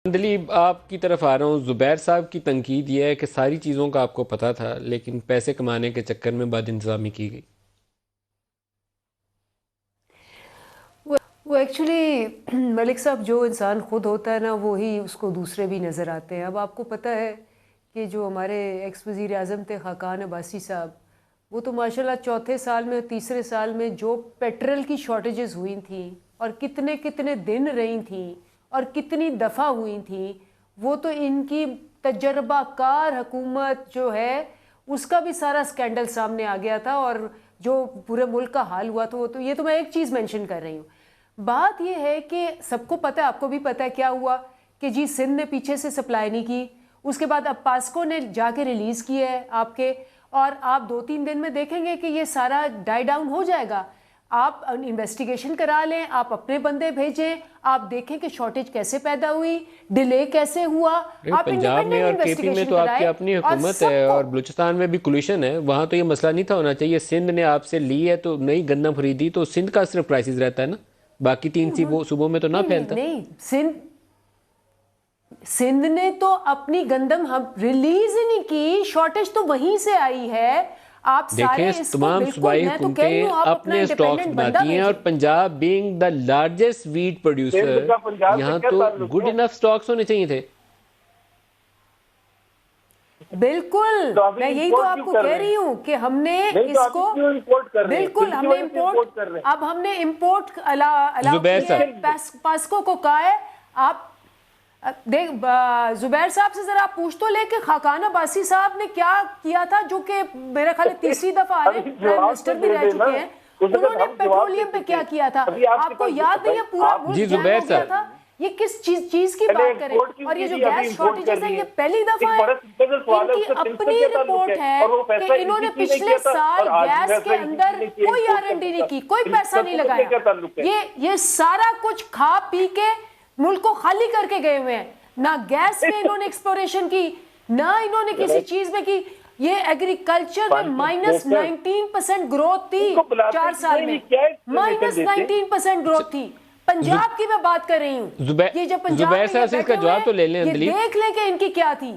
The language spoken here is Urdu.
دلیپ آپ کی طرف آ رہا ہوں. زبیر صاحب کی تنقید یہ ہے کہ ساری چیزوں کا آپ کو پتا تھا لیکن پیسے کمانے کے چکر میں بد انتظامی کی گئی. وہ ایکچولی ملک صاحب جو انسان خود ہوتا ہے نا وہی اس کو دوسرے بھی نظر آتے ہیں. اب آپ کو پتہ ہے کہ جو ہمارے ایکس وزیر اعظم تھے خاقان عباسی صاحب، وہ تو ماشاءاللہ چوتھے سال میں تیسرے سال میں جو پیٹرول کی شارٹیجز ہوئی تھیں اور کتنے کتنے دن رہی تھیں اور کتنی دفعہ ہوئی تھیں، وہ تو ان کی تجربہ کار حکومت جو ہے اس کا بھی سارا سکینڈل سامنے آ گیا تھا، اور جو پورے ملک کا حال ہوا تو یہ تو میں ایک چیز مینشن کر رہی ہوں. بات یہ ہے کہ سب کو پتہ ہے، آپ کو بھی پتہ ہے کیا ہوا کہ جی سندھ نے پیچھے سے سپلائی نہیں کی، اس کے بعد اب پاسکو نے جا کے ریلیز کیا ہے آپ کے، اور آپ 2-3 دن میں دیکھیں گے کہ یہ سارا ڈائی ڈاؤن ہو جائے گا. آپ انویسٹیگیشن کرا لیں، آپ اپنے بندے بھیجیں، آپ دیکھیں کہ شارٹیج کیسے پیدا ہوئی، ڈیلے کیسے ہوا. آپ پنجاب میں اور کے پی میں تو آپ کی اپنی حکومت ہے اور بلوچستان میں بھی کولیشن ہے، وہاں تو یہ مسئلہ نہیں تھا ہونا چاہیے. سندھ نے آپ سے لی ہے تو نئی گندم خریدی تو سندھ کا صرف کرائسس رہتا ہے نا، باقی 3 صوبوں میں تو نہ پھیلتا. نہیں سندھ نے تو اپنی گندم ریلیز ہی نہیں کی، شارٹیج تو وہیں سے آئی ہے. آپ سارے دیکھیں اس کو تمام بالکل، صوبائی میں تو کہہ رہی ہوں حکومتیں آپ اپنے سٹاکس بناتی ہیں، اور Punjab being the largest wheat producer یہاں تو گڈ انف سٹاکس ہونے چاہیے تھے. بالکل میں یہی تو آپ کو کہہ رہی ہوں کہ ہم نے اس کو بالکل ہم نے امپورٹ، اب ہم نے امپورٹ پاسکو کو کہا ہے. آپ دیکھ زبیر صاحب سے ذرا پوچھ تو لے کہ خاقان عباسی صاحب نے کیا کیا تھا، جو کہ میرے خیال تیسری دفعہ آ رہے پرائم منسٹر بھی رہ چکے ہیں. انہوں نے پیٹرولیم پہ کیا کیا تھا آپ کو یاد نہیں ہے؟ پورا ملک جام ہو گیا تھا. یہ کس چیز کی بات کریں؟ اور یہ جو گیس شارٹیجز ہیں یہ پہلی دفعہ ہے. ان کی اپنی رپورٹ ہے کہ انہوں نے پچھلے سال گیس کے اندر کوئی R&D نہیں کی، کوئی پیسہ نہیں لگایا. یہ سارا کچھ کھا پی کے ملک کو خالی کر کے گئے ہوئے ہیں. نہ گیس میں انہوں نے ایکسپلوریشن کی، نہ انہوں نے کسی چیز میں کی. یہ ایگریکلچر میں -19% گروتھ تھی 4 سال میں، -19% گروتھ تھی. پنجاب کی میں بات کر رہی ہوں. یہ جو پنجاب میں زبیر صاحب سے اس کا جواب تو لے لیں. یہ دیکھ لیں کہ ان کی کیا تھی.